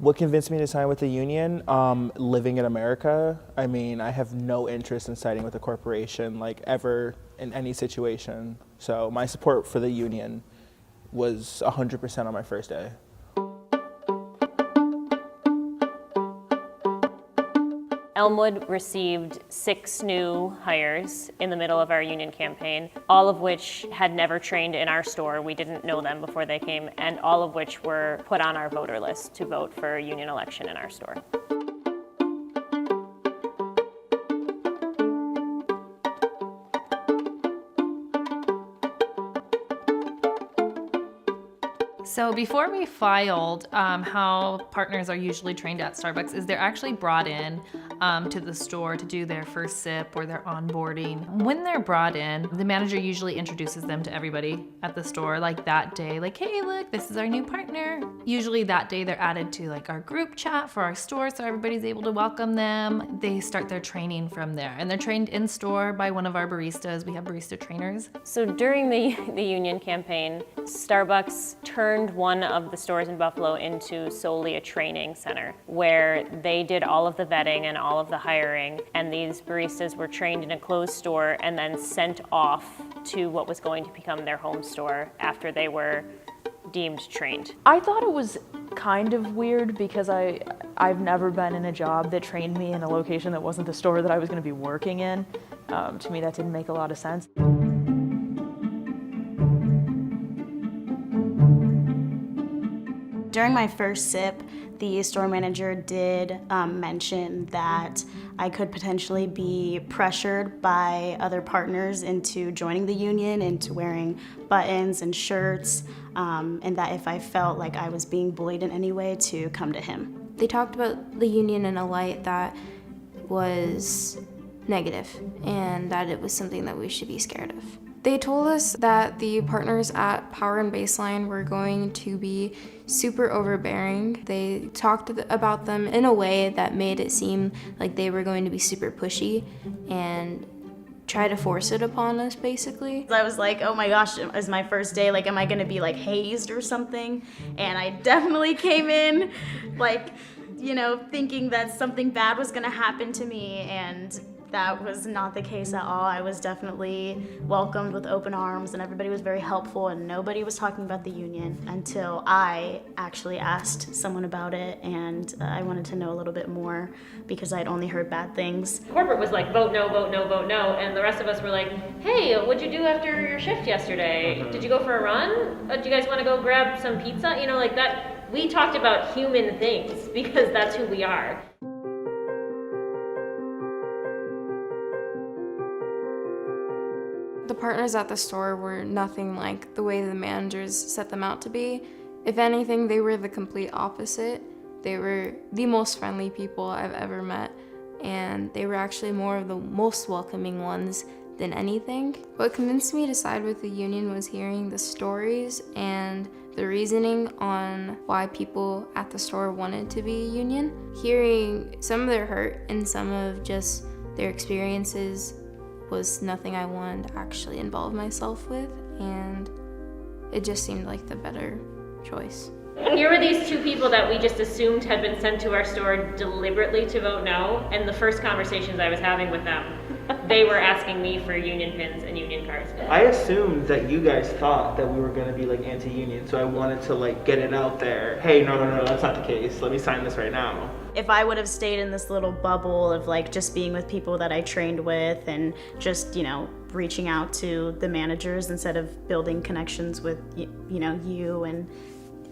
What convinced me to sign with the union? Living in America. I mean, I have no interest in siding with a corporation, like, ever in any situation. So my support for the union was 100% on my first day. Elmwood received 6 new hires in the middle of our union campaign, all of which had never trained in our store. We didn't know them before they came, and all of which were put on our voter list to vote for a union election in our store. So before we filed, how partners are usually trained at Starbucks is they're actually brought in to the store to do their first sip or their onboarding. When they're brought in, the manager usually introduces them to everybody at the store, like that day, like, hey, look, this is our new partner. Usually that day they're added to like our group chat for our store, so everybody's able to welcome them. They start their training from there, and they're trained in store by one of our baristas. We have barista trainers. So during the union campaign, Starbucks turned one of the stores in Buffalo into solely a training center where they did all of the vetting and all of the hiring, and these baristas were trained in a closed store and then sent off to what was going to become their home store after they were deemed trained. I thought it was kind of weird because I've never been in a job that trained me in a location that wasn't the store that I was going to be working in. To me, that didn't make a lot of sense. During my first sip, the store manager did mention that I could potentially be pressured by other partners into joining the union, into wearing buttons and shirts, and that if I felt like I was being bullied in any way, to come to him. They talked about the union in a light that was negative and that it was something that we should be scared of. They told us that the partners at Power and Baseline were going to be super overbearing. They talked about them in a way that made it seem like they were going to be super pushy and try to force it upon us, basically. I was like, oh my gosh, it's my first day, like, am I gonna be like hazed or something? And I definitely came in like, you know, thinking that something bad was gonna happen to me, and that was not the case at all. I was definitely welcomed with open arms, and everybody was very helpful, and nobody was talking about the union until I actually asked someone about it, and I wanted to know a little bit more because I'd only heard bad things. Corporate was like, vote no, vote no, vote no, and the rest of us were like, hey, what'd you do after your shift yesterday? Did you go for a run? Do you guys want to go grab some pizza? You know, like that. We talked about human things because that's who we are. The partners at the store were nothing like the way the managers set them out to be. If anything, they were the complete opposite. They were the most friendly people I've ever met, and they were actually more of the most welcoming ones than anything. What convinced me to side with the union was hearing the stories and the reasoning on why people at the store wanted to be a union. Hearing some of their hurt and some of just their experiences was nothing I wanted to actually involve myself with, and it just seemed like the better choice. Here were these 2 people that we just assumed had been sent to our store deliberately to vote no, and the first conversations I was having with them, they were asking me for union pins and union cards. I assumed that you guys thought that we were going to be like anti-union, so I wanted to like get it out there. Hey, no, that's not the case. Let me sign this right now. If I would have stayed in this little bubble of like just being with people that I trained with and just, you know, reaching out to the managers instead of building connections with, you know, you and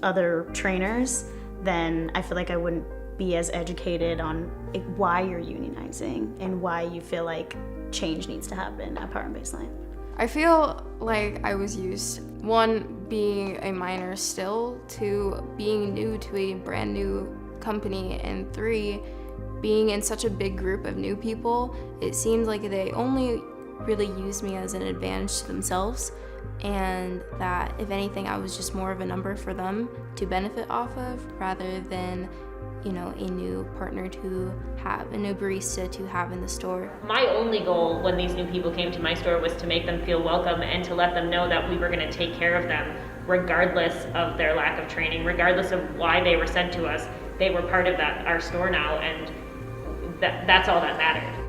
other trainers, then I feel like I wouldn't be as educated on why you're unionizing and why you feel like change needs to happen at Power and Baseline. I feel like I was used. 1, being a minor still, 2, being new to a brand new company, and 3, being in such a big group of new people. It seemed like they only really used me as an advantage to themselves, and that if anything I was just more of a number for them to benefit off of rather than, you know, a new partner to have, a new barista to have in the store. My only goal when these new people came to my store was to make them feel welcome and to let them know that we were going to take care of them regardless of their lack of training, regardless of why they were sent to us. they were part of our store now, and that's all that mattered.